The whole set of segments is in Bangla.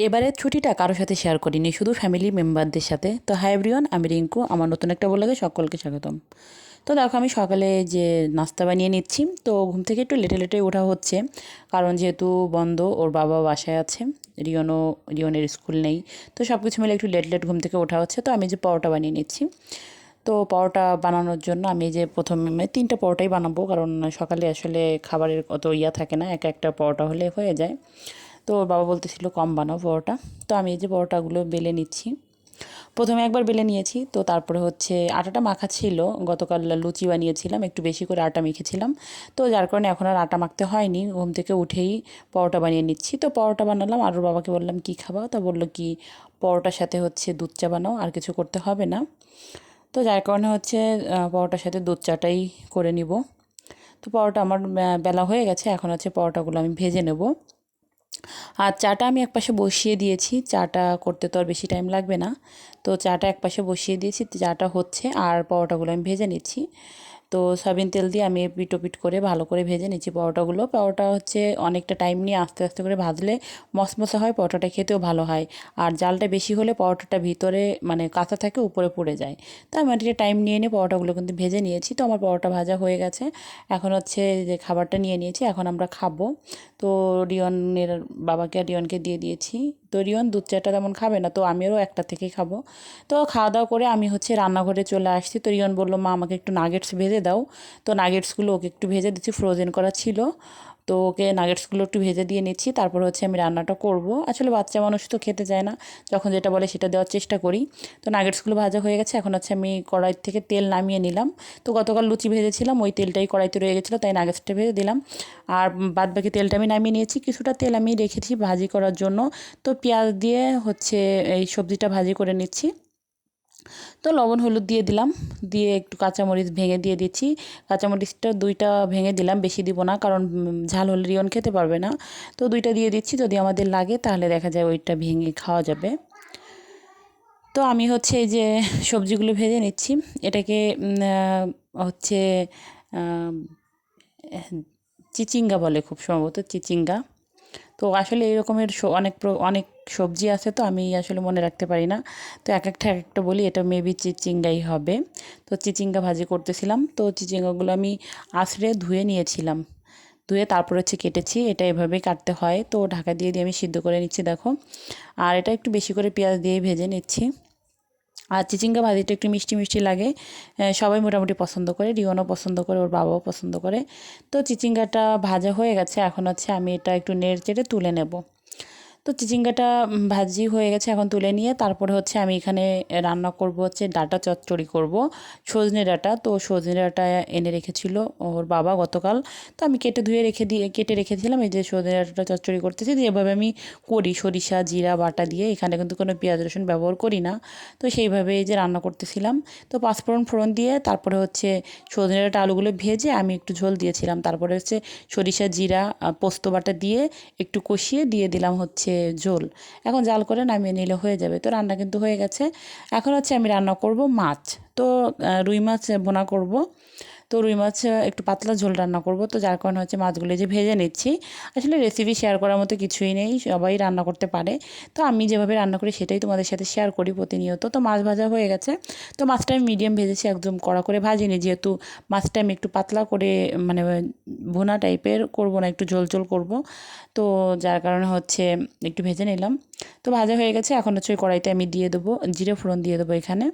এবারের ছুটিটা কারোর সাথে শেয়ার করিনি, শুধু ফ্যামিলি মেম্বারদের সাথে। তো হাই এভরিওয়ান, আমি রিঙ্কু, আমার নতুন একটা ব্লগে সকলকে স্বাগতম। তো দেখো, আমি সকালে যে নাস্তা বানিয়ে নিচ্ছি। তো ঘুম থেকে একটু লেটে লেটে ওঠা হচ্ছে, কারণ যেহেতু বন্ধ, ওর বাবা বাসায় আছে, রিয়নের স্কুল নেই। তো সব কিছু মিলে একটু লেট লেট ঘুম থেকে ওঠা হচ্ছে। তো আমি যে পরোটা বানিয়ে নিচ্ছি। তো পরোটা বানানোর জন্য আমি যে প্রথমে 3টা পরোটাই বানাবো, কারণ সকালে আসলে খাবারের অত থাকে না, একটা পরোটা হলে হয়ে যায়। তো ওর বাবা বলতেছিল কম বানাও পরোটা। তো আমি এই যে পরোটাগুলো বেলে নিচ্ছি। প্রথমে একবার বেলে নিয়েছি, তো তারপরে হচ্ছে আটাটা মাখা ছিল। গতকাল লুচি বানিয়েছিলাম, একটু বেশি করে আটা মেখেছিলাম। তো যার কারণে এখন আর আটা মাখতে হয়নি, ঘুম থেকে উঠেই পরোটা বানিয়ে নিচ্ছি। তো পরোটা বানালাম, আর ওর বাবাকে বললাম কী খাবা, তো বললো কি পরোটার সাথে হচ্ছে দুধ চা বানাও, আর কিছু করতে হবে না। তো যার কারণে হচ্ছে পরোটার সাথে দুধ চাটাই করে নিব। তো পরোটা আমার বেলা হয়ে গেছে, এখন হচ্ছে পরোটাগুলো আমি ভেজে নেব। আর চাটা আমি একপাশে বসিয়ে দিয়েছি, চাটা করতে তো আর বেশি টাইম লাগবে না। তো চাটা একপাশে বসিয়ে দিয়েছি, চাটা হচ্ছে, আর পরোটাগুলো আমি ভেজে নিচ্ছি। তো সয়াবিন তেল দিয়ে আমি পিট করে ভালো করে ভেজে নিচ্ছি পরোটাগুলো। পরোটা হচ্ছে অনেকটা টাইম নিয়ে আস্তে আস্তে করে ভাজলে মশমশা হয়, পরোটাটা খেতেও ভালো হয়। আর জালটা বেশি হলে পরোটাটা ভিতরে মানে কাঁচা থাকে, উপরে পুড়ে যায়। তো আমি অনেকটা টাইম নিয়ে নিয়ে পরোটাগুলো কিন্তু ভেজে নিয়েছি। তো আমার পরোটা ভাজা হয়ে গেছে। এখন হচ্ছে যে খাবারটা নিয়ে নিয়েছি, এখন আমরা খাবো। তো রিয়নের বাবাকে আর রিয়নকে দিয়ে দিয়েছি। তো রিয়ন দুধ চাটা তেমন খাবে না, তো আমিও একটা থেকেই খাবো। তো খাওয়া দাওয়া করে আমি হচ্ছে রান্নাঘরে চলে আসছি। তো রিয়ন বললো মা আমাকে একটু নাগেটস ভেজে দাও। তো নাগেটসগুলো ওকে একটু ভেজে দিচ্ছি, ফ্রোজেন করা ছিল। তো ওকে নাগেটসগুলো একটু ভেজে দিয়ে নিচ্ছি, তারপর হচ্ছে আমি রান্নাটা করব। আসলে বাচ্চা মানুষ তো খেতে চায় না, যখন যেটা বলে সেটা দেওয়ার চেষ্টা করি। তো নাগেটসগুলো ভাজা হয়ে গেছে, এখন হচ্ছে আমি কড়াই থেকে তেল নামিয়ে নিলাম। তো গতকাল লুচি ভেজেছিলাম, ওই তেলটাই কড়াইতে রয়ে গেছিলো, তাই নাগেটসটা ভেজে দিলাম। আর বাদ বাকি তেলটা আমি নামিয়ে নিয়েছি, কিছুটা তেল আমি রেখেছি ভাজি করার জন্য। তো পেঁয়াজ দিয়ে হচ্ছে এই সবজিটা ভাজি করে নিচ্ছি। তো লবণ হলুদ দিয়ে দিলাম, দিয়ে একটু কাঁচামরিচ ভেঙে দিয়ে দিচ্ছি। কাঁচামরিচটা 2টা ভেঙে দিলাম, বেশি দিব না, কারণ ঝাল হলে রিয়ন খেতে পারবে না। তো 2টা দিয়ে দিচ্ছি, যদি আমাদের লাগে তাহলে দেখা যায় ওইটা ভেঙে খাওয়া যাবে। তো আমি হচ্ছে এই যে সবজিগুলো ভেজে নিচ্ছি। এটাকে হচ্ছে আহ, চিচিঙ্গা বলে, খুব সম্ভবত চিচিঙ্গা। তো আসলে এই রকমের অনেক সবজি আছে, তো আমি আসলে মনে রাখতে পারি না। তো এক একটা বলি, এটা মেবি চিচিঙ্গাই হবে। তো চিচিঙ্গা ভাজি করতেছিলাম। তো চিচিঙ্গাগুলো আমি আঁচড়ে ধুয়ে নিয়েছিলাম, ধুয়ে তারপর হচ্ছে কেটেছি। এটা এভাবেই কাটতে হয়। তো ঢাকা দিয়ে দিয়ে আমি সিদ্ধ করে নিচ্ছি, দেখো। আর এটা একটু বেশি করে পেঁয়াজ দিয়েই ভেজে নিচ্ছি। আর চিচিঙ্গা ভাজিটা একটু মিষ্টি মিষ্টি লাগে, সবাই মোটামুটি পছন্দ করে, রিওনও পছন্দ করে, ওর বাবাও পছন্দ করে। তো চিচিঙ্গাটা ভাজা হয়ে গেছে, এখন হচ্ছে আমি এটা একটু নেড়ে চেড়ে তুলে নেব। তো চিচিঙ্গাটা ভাজি হয়ে গেছে, এখন তুলে নিয়ে তারপরে হচ্ছে আমি এখানে রান্না করব হচ্ছে ডাঁটা চচ্চড়ি করব, সজনে ডাঁটা। তো সজনে ডাঁটা এনে রেখেছিল ওর বাবা গতকাল। তো আমি কেটে রেখেছিলাম। এই যে সজনে ডাঁটাটা চচ্চড়ি করতেছি, তো এভাবে আমি করি, সরিষা জিরা বাটা দিয়ে। এখানে কিন্তু কোনো পেঁয়াজ রসুন ব্যবহার করি না। তো সেইভাবে এই যে রান্না করতেছিলাম। তো ফোড়ন দিয়ে তারপরে হচ্ছে সজনে ডাঁটা আলুগুলো ভেজে আমি একটু ঝোল দিয়েছিলাম। তারপরে হচ্ছে সরিষা জিরা পোস্ত বাটা দিয়ে একটু কষিয়ে দিয়ে দিলাম হচ্ছে ঝোল। এখন জাল করে নামিয়ে নিলে হয়ে যাবে। তো রান্না কিন্তু হয়ে গেছে। এখন হচ্ছে আমি রান্না করব মাছ। তো রুই মাছ ভুনা করব। তো রুই মাছ একটু পাতলা ঝোল রান্না করব। তো যার কারণে হচ্ছে মাছগুলো যে ভেজে নিচ্ছি। আসলে রেসিপি শেয়ার করার মতো কিছুই নেই, সবাই রান্না করতে পারে। তো আমি যেভাবে রান্না করি সেটাই তোমাদের সাথে শেয়ার করি প্রতিনিয়ত। তো মাছ ভাজা হয়ে গেছে। তো মাছটা আমি মিডিয়াম ভেজেছি, একদম কড়া করে ভাজিনি, যেহেতু মাছটা আমি একটু পাতলা করে মানে ভুনা টাইপের করব না, একটু ঝোল ঝোল করব। তো যার কারণে হচ্ছে একটু ভেজে নিলাম। তো ভাজা হয়ে গেছে, এখন হচ্ছে ওই কড়াইতে আমি দিয়ে দেবো জিরে ফোড়ন দিয়ে দেবো এখানে।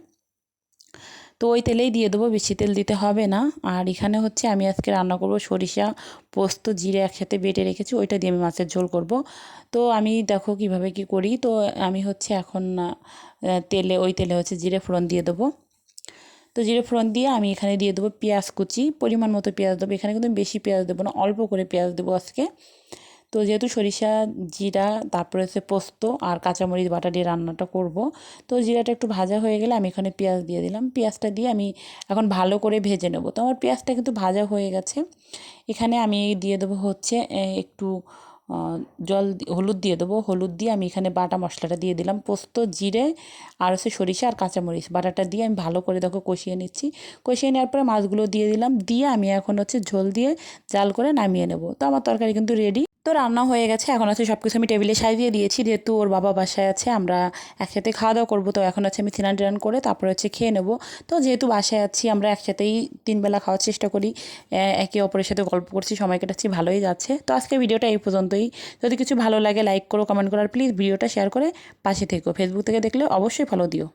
তো ওই তেলেই দিয়ে দেবো, বেশি তেল দিতে হবে না। আর এখানে হচ্ছে আমি আজকে রান্না করব সরিষা পোস্ত জিরে একসাথে বেটে রেখেছি, ওইটা দিয়ে আমি মাছের ঝোল করব। তো আমি দেখো কিভাবে কি করি। তো আমি হচ্ছে এখন ওই তেলে হচ্ছে জিরে ফোড়ন দিয়ে দেবো। তো জিরে ফোড়ন দিয়ে আমি এখানে দিয়ে দেবো পেঁয়াজ কুচি, পরিমাণ মতো পেঁয়াজ দেবো। এখানে কিন্তু বেশি পেঁয়াজ দেবো না, অল্প করে পেঁয়াজ দেবো আজকে। তো যেহেতু সরিষা জিরা তারপরে হচ্ছে পোস্ত আর কাঁচামরিচ বাটা দিয়ে রান্নাটা করব। তো জিরাটা একটু ভাজা হয়ে গেলে আমি এখানে পেঁয়াজ দিয়ে দিলাম। পেঁয়াজটা দিয়ে আমি এখন ভালো করে ভেজে নেব। তো আমার পেঁয়াজটা কিন্তু ভাজা হয়ে গেছে। এখানে আমি দিয়ে দেবো হচ্ছে একটু হলুদ দিয়ে দেবো। হলুদ দিয়ে আমি এখানে বাটা মশলাটা দিয়ে দিলাম, পোস্ত জিরে আর হচ্ছে সরিষা আর কাঁচামরিচ বাটাটা দিয়ে আমি ভালো করে দেখো কষিয়ে নিচ্ছি। কষিয়ে নেওয়ার পরে মাছগুলো দিয়ে দিলাম, দিয়ে আমি এখন হচ্ছে ঝোল দিয়ে জাল করে নামিয়ে নেব। তো আমার তরকারি কিন্তু রেডি। তো রান্না হয়ে গেছে, এখন আছে সব কিছু আমি টেবিলে সাজিয়ে দিয়েছি, যেহেতু ওর বাবা বাসায় আছে, আমরা একসাথে খাওয়া দাওয়া করবো। তো এখন হচ্ছে আমি স্নান টান করে তারপরে হচ্ছে খেয়ে নেবো। তো যেহেতু বাসায় আছি, আমরা একসাথেই 3 বেলা খাওয়ার চেষ্টা করি, একে অপরের সাথে গল্প করছি, সময় কাটাচ্ছি, ভালোই যাচ্ছে। তো আজকে ভিডিওটা এই পর্যন্তই। যদি কিছু ভালো লাগে লাইক করো, কমেন্ট করো, আর প্লিজ ভিডিওটা শেয়ার করে পাশে থেকো। ফেসবুক থেকে দেখলে অবশ্যই ফলো দিও।